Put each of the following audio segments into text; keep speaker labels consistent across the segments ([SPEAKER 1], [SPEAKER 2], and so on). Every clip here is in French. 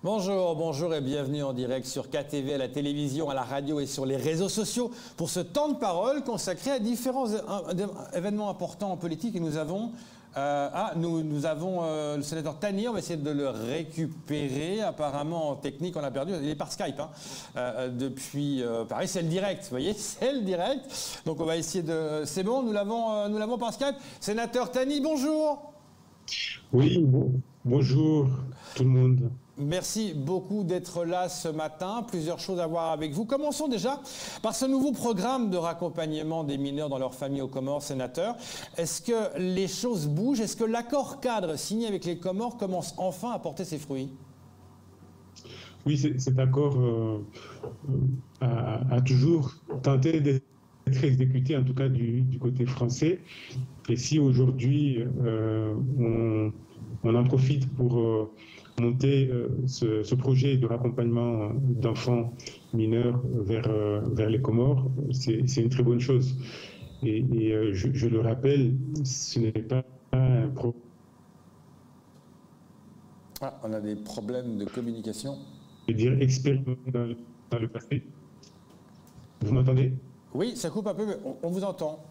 [SPEAKER 1] Bonjour, bonjour et bienvenue en direct sur KTV, à la télévision, à la radio et sur les réseaux sociaux pour ce temps de parole consacré à différents événements importants en politique. Et nous avons, le sénateur Tani, on va essayer de le récupérer. Apparemment, en technique, on l'a perdu. Il est par Skype depuis Paris. C'est le direct, vous voyez, c'est le direct. Donc on va essayer de... C'est bon, nous l'avons par Skype. Sénateur Tani, bonjour.
[SPEAKER 2] Oui, bonjour tout le monde.
[SPEAKER 1] Merci beaucoup d'être là ce matin. Plusieurs choses à voir avec vous. Commençons déjà par ce nouveau programme de raccompagnement des mineurs dans leur famille aux Comores, sénateur. Est-ce que les choses bougent? Est-ce que l'accord cadre signé avec les Comores commence enfin à porter ses fruits?
[SPEAKER 2] Oui, cet accord a toujours tenté d'être exécuté, en tout cas du côté français. Et si aujourd'hui on en profite pour monter ce projet de raccompagnement d'enfants mineurs vers les Comores, c'est une très bonne chose. Et je le rappelle, ce n'est pas un problème.
[SPEAKER 1] Ah, on a des problèmes de communication.
[SPEAKER 2] Je veux dire expérimenté dans le passé. Vous m'entendez?
[SPEAKER 1] Oui, ça coupe un peu, mais on vous entend.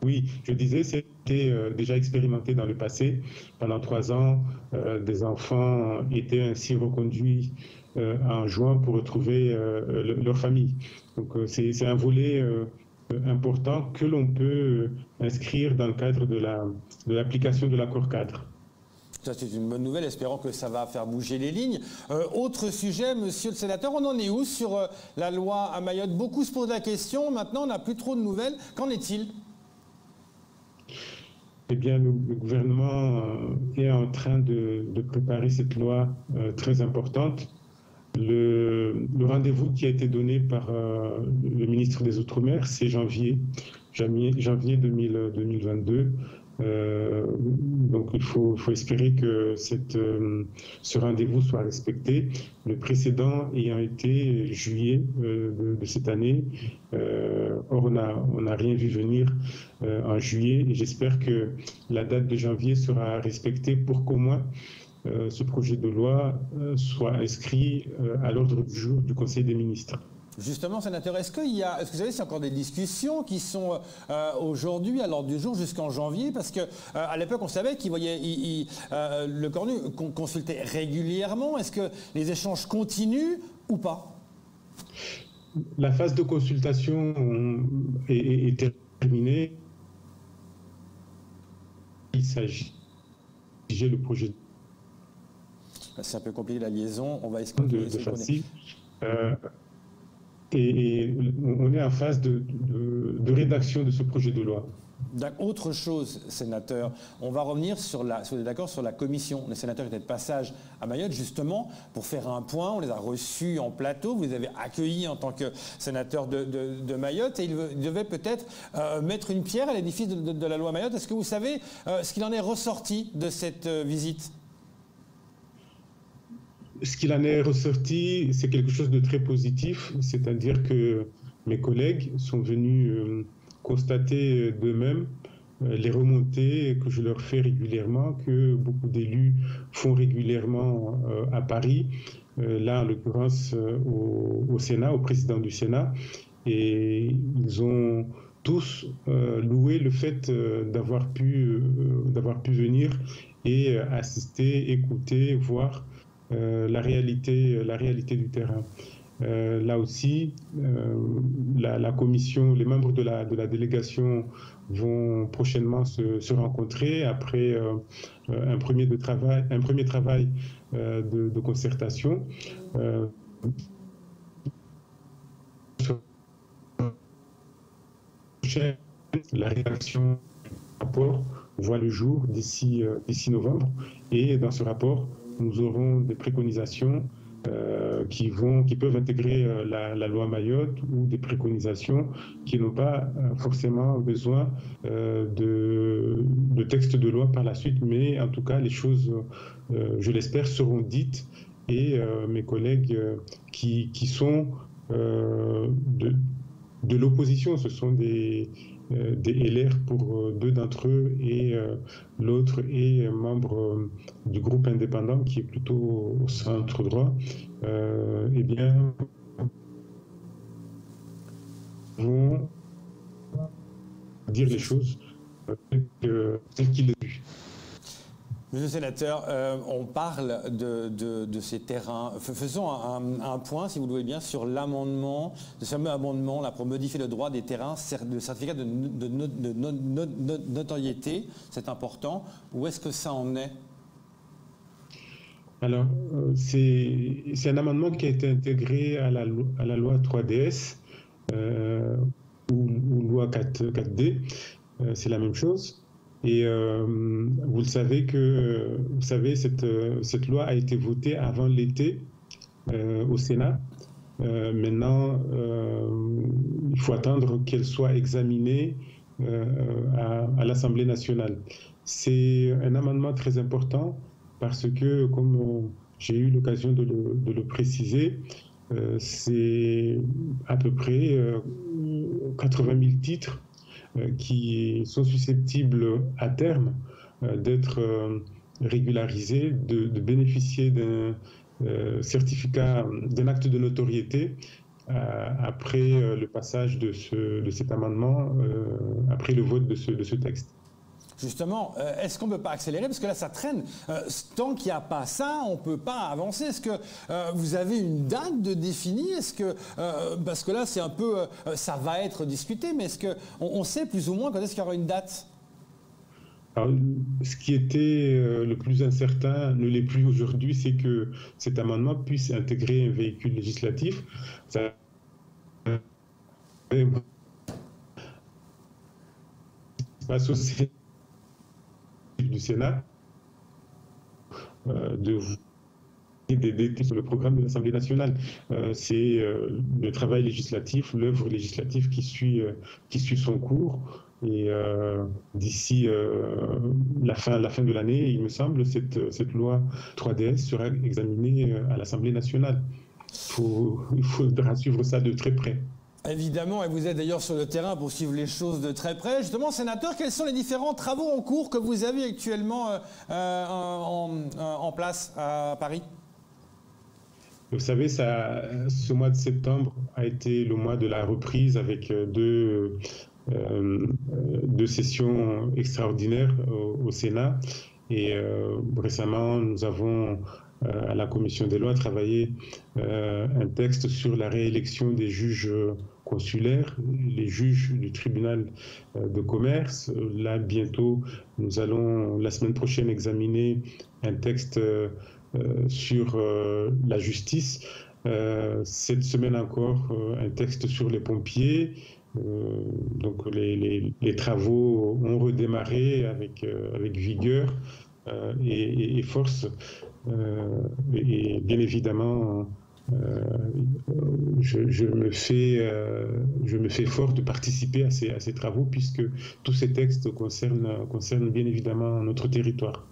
[SPEAKER 2] Oui, je disais, c'était déjà expérimenté dans le passé. Pendant 3 ans, des enfants étaient ainsi reconduits en juin pour retrouver leur famille. Donc c'est un volet important que l'on peut inscrire dans le cadre de l'application de l'accord cadre.
[SPEAKER 1] Ça, c'est une bonne nouvelle, espérons que ça va faire bouger les lignes. Autre sujet, monsieur le sénateur, on en est où sur la loi à Mayotte? Beaucoup se posent la question, maintenant on n'a plus trop de nouvelles. Qu'en est-il?
[SPEAKER 2] Eh bien, le gouvernement est en train de préparer cette loi très importante. Le rendez-vous qui a été donné par le ministre des Outre-mer, c'est janvier 2022. Donc il faut espérer que ce rendez-vous soit respecté. Le précédent ayant été juillet de cette année. Or on n'a rien vu venir en juillet et j'espère que la date de janvier sera respectée pour qu'au moins ce projet de loi soit inscrit à l'ordre du jour du Conseil des ministres.
[SPEAKER 1] Justement, sénateur, est-ce que vous savez s'il y a encore des discussions qui sont aujourd'hui à l'ordre du jour jusqu'en janvier? Parce que à l'époque, on savait le Cornu consultait régulièrement. Est-ce que les échanges continuent ou pas?
[SPEAKER 2] La phase de consultation est terminée. Il s'agit le projet.
[SPEAKER 1] C'est un peu compliqué la liaison. On va essayer
[SPEAKER 2] de facile. Et on est en phase de rédaction de ce projet de loi.
[SPEAKER 1] Autre chose, sénateur, on va revenir si vous êtes d'accord, sur la commission. Les sénateurs étaient de passage à Mayotte justement pour faire un point. On les a reçus en plateau. Vous les avez accueillis en tant que sénateur de Mayotte et ils devaient peut-être mettre une pierre à l'édifice de la loi Mayotte. Est-ce que vous savez ce qu'il en est ressorti de cette visite?
[SPEAKER 2] Ce qu'il en est ressorti, c'est quelque chose de très positif, c'est-à-dire que mes collègues sont venus constater d'eux-mêmes les remontées que je leur fais régulièrement, que beaucoup d'élus font régulièrement à Paris, là en l'occurrence au Sénat, au président du Sénat, et ils ont tous loué le fait d'avoir pu venir et assister, écouter, voir la réalité du terrain. Là aussi, la commission, les membres de la délégation vont prochainement se rencontrer après un premier travail de concertation. La rédaction du rapport voit le jour d'ici novembre et dans ce rapport, nous aurons des préconisations qui peuvent intégrer la loi Mayotte ou des préconisations qui n'ont pas forcément besoin de texte de loi par la suite, mais en tout cas les choses, je l'espère, seront dites et mes collègues qui sont de l'opposition. Ce sont des LR pour deux d'entre eux et l'autre est membre du groupe indépendant qui est plutôt au centre droit. Eh bien, vont dire les choses telles qu'il est vu.
[SPEAKER 1] Monsieur le sénateur, on parle de ces terrains. Faisons un point, si vous le voulez bien, sur l'amendement, ce fameux amendement là, pour modifier le droit des terrains, le certificat de notoriété, c'est important. Où est-ce que ça en est?
[SPEAKER 2] Alors, c'est un amendement qui a été intégré à la loi 3DS ou loi 4D, c'est la même chose. Et vous savez, cette loi a été votée avant l'été au Sénat. Maintenant, il faut attendre qu'elle soit examinée à l'Assemblée nationale. C'est un amendement très important parce que, comme j'ai eu l'occasion de le préciser, c'est à peu près 80 000 titres qui sont susceptibles à terme d'être régularisés, de bénéficier d'un certificat, d'un acte de notoriété après le passage de cet amendement, après le vote de ce texte.
[SPEAKER 1] Justement, est-ce qu'on ne peut pas accélérer? Parce que là, ça traîne. Tant qu'il n'y a pas ça, on ne peut pas avancer. Est-ce que vous avez une date de définie? Est-ce que, parce que là, c'est un peu, ça va être discuté, mais est-ce qu'on sait plus ou moins quand est-ce qu'il y aura une date?
[SPEAKER 2] Alors, ce qui était le plus incertain, ne l'est plus aujourd'hui, c'est que cet amendement puisse intégrer un véhicule législatif. Ça passe aussi du Sénat d'aider sur le programme de l'Assemblée nationale. C'est le travail législatif, l'œuvre législative qui suit son cours. Et d'ici la fin de l'année, il me semble, cette loi 3DS sera examinée à l'Assemblée nationale. Il faudra suivre ça de très près.
[SPEAKER 1] Évidemment, et vous êtes d'ailleurs sur le terrain pour suivre les choses de très près. Justement, sénateur, quels sont les différents travaux en cours que vous avez actuellement en place à Paris?
[SPEAKER 2] Vous savez, ce mois de septembre a été le mois de la reprise avec deux sessions extraordinaires au Sénat. Et récemment, nous avons à la commission des lois travaillé un texte sur la réélection des juges consulaires, les juges du tribunal de commerce. Là, bientôt, nous allons, la semaine prochaine, examiner un texte sur la justice. Cette semaine encore, un texte sur les pompiers. Donc les travaux ont redémarré avec vigueur et force. Et bien évidemment, je me fais fort de participer à ces travaux puisque tous ces textes concernent bien évidemment notre territoire.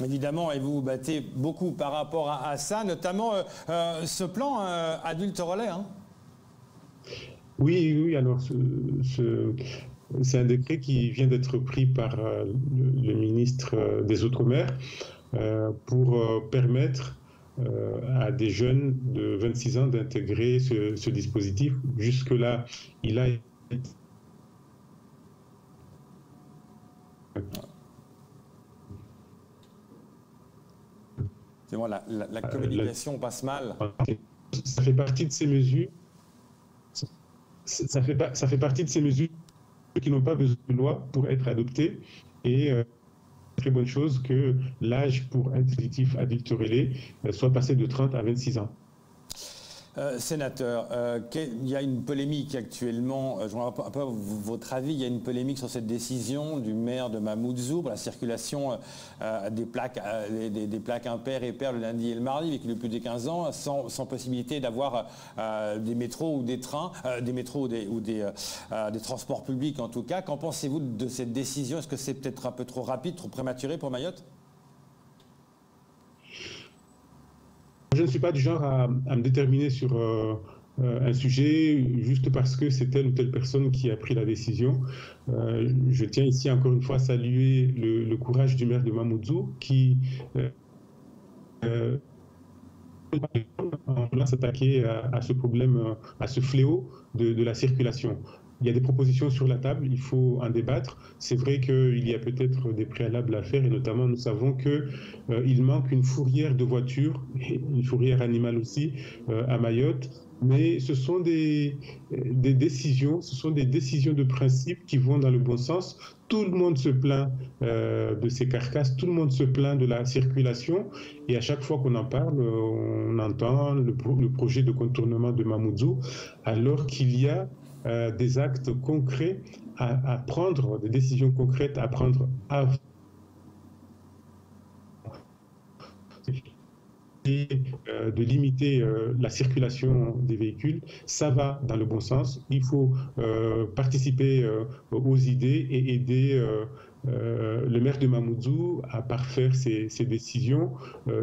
[SPEAKER 1] Évidemment, et vous vous battez beaucoup par rapport à ça, notamment ce plan adulte relais. Hein.
[SPEAKER 2] Oui, alors c'est un décret qui vient d'être pris par le ministre des Outre-mer pour permettre à des jeunes de 26 ans d'intégrer ce dispositif. Jusque-là, il a été...
[SPEAKER 1] C'est bon, la communication passe mal.
[SPEAKER 2] Ça fait partie de ces mesures. Ça fait partie de ces mesures qui n'ont pas besoin de loi pour être adoptées. Et très bonne chose que l'âge pour un dispositif adulte relais soit passé de 30 à 26 ans.
[SPEAKER 1] Sénateur, il y a une polémique actuellement, je voudrais un peu votre avis, il y a une polémique sur cette décision du maire de Mamoudzou pour la circulation des plaques impaires et paires le lundi et le mardi, véhicules de plus de 15 ans, sans possibilité d'avoir des métros ou des trains, des métros ou des transports publics en tout cas. Qu'en pensez-vous de cette décision? Est-ce que c'est peut-être un peu trop rapide, trop prématuré pour Mayotte?
[SPEAKER 2] Je ne suis pas du genre à me déterminer sur un sujet juste parce que c'est telle ou telle personne qui a pris la décision. Je tiens ici encore une fois à saluer le courage du maire de Mamoudzou qui va s'attaquer à ce problème, à ce fléau de la circulation. Il y a des propositions sur la table, il faut en débattre. C'est vrai qu'il y a peut-être des préalables à faire et notamment nous savons qu'il manque une fourrière de voitures, et une fourrière animale aussi à Mayotte. Mais ce sont des décisions, ce sont des décisions de principe qui vont dans le bon sens. Tout le monde se plaint de ces carcasses, tout le monde se plaint de la circulation. Et à chaque fois qu'on en parle, on entend le projet de contournement de Mamoudzou, alors qu'il y a des actes concrets à prendre, des décisions concrètes à prendre avant de limiter la circulation des véhicules. Ça va dans le bon sens. Il faut participer aux idées et aider le maire de Mamoudzou à parfaire ses décisions,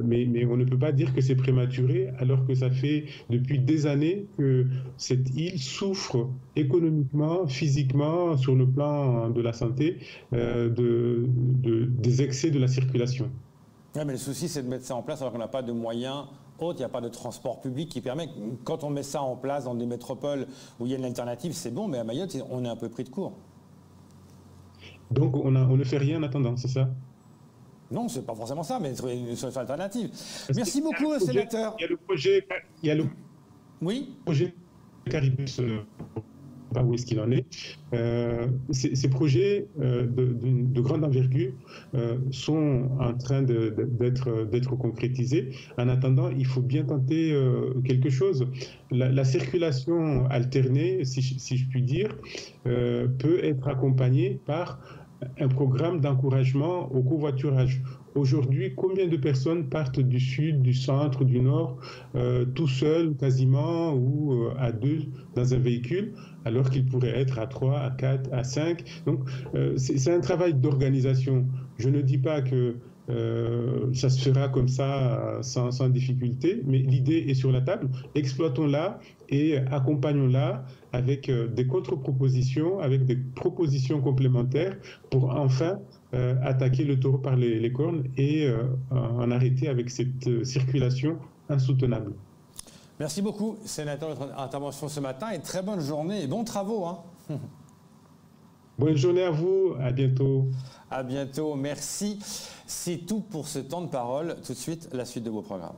[SPEAKER 2] mais on ne peut pas dire que c'est prématuré alors que ça fait depuis des années que cette île souffre économiquement, physiquement, sur le plan de la santé, des excès de la circulation.
[SPEAKER 1] Ouais, mais le souci, c'est de mettre ça en place alors qu'on n'a pas de moyens autres, il n'y a pas de transport public qui permet. Quand on met ça en place dans des métropoles où il y a une alternative, c'est bon, mais à Mayotte, on est un peu pris de court.
[SPEAKER 2] Donc on ne fait rien en attendant, c'est ça?
[SPEAKER 1] Non, c'est pas forcément ça, mais une solution alternative. Merci beaucoup, sénateur.
[SPEAKER 2] Il y a le
[SPEAKER 1] oui
[SPEAKER 2] projet Caribus, pas où est-ce qu'il en est. Ces projets de grande envergure sont en train d'être concrétisés. En attendant, il faut bien tenter quelque chose. La circulation alternée, si je puis dire, peut être accompagnée par un programme d'encouragement au covoiturage. Aujourd'hui, combien de personnes partent du sud, du centre, du nord, tout seuls quasiment, ou à deux dans un véhicule, alors qu'ils pourraient être à 3, à 4, à 5. Donc, c'est un travail d'organisation. Je ne dis pas que ça se fera comme ça sans difficulté, mais l'idée est sur la table. Exploitons-la et accompagnons-la avec des contre-propositions, avec des propositions complémentaires pour enfin attaquer le taureau par les cornes et en arrêter avec cette circulation insoutenable.
[SPEAKER 1] Merci beaucoup, sénateur, de votre intervention ce matin et très bonne journée et bons travaux. Hein.
[SPEAKER 2] Bonne journée à vous, à bientôt.
[SPEAKER 1] À bientôt, merci. C'est tout pour ce temps de parole. Tout de suite, la suite de vos programmes.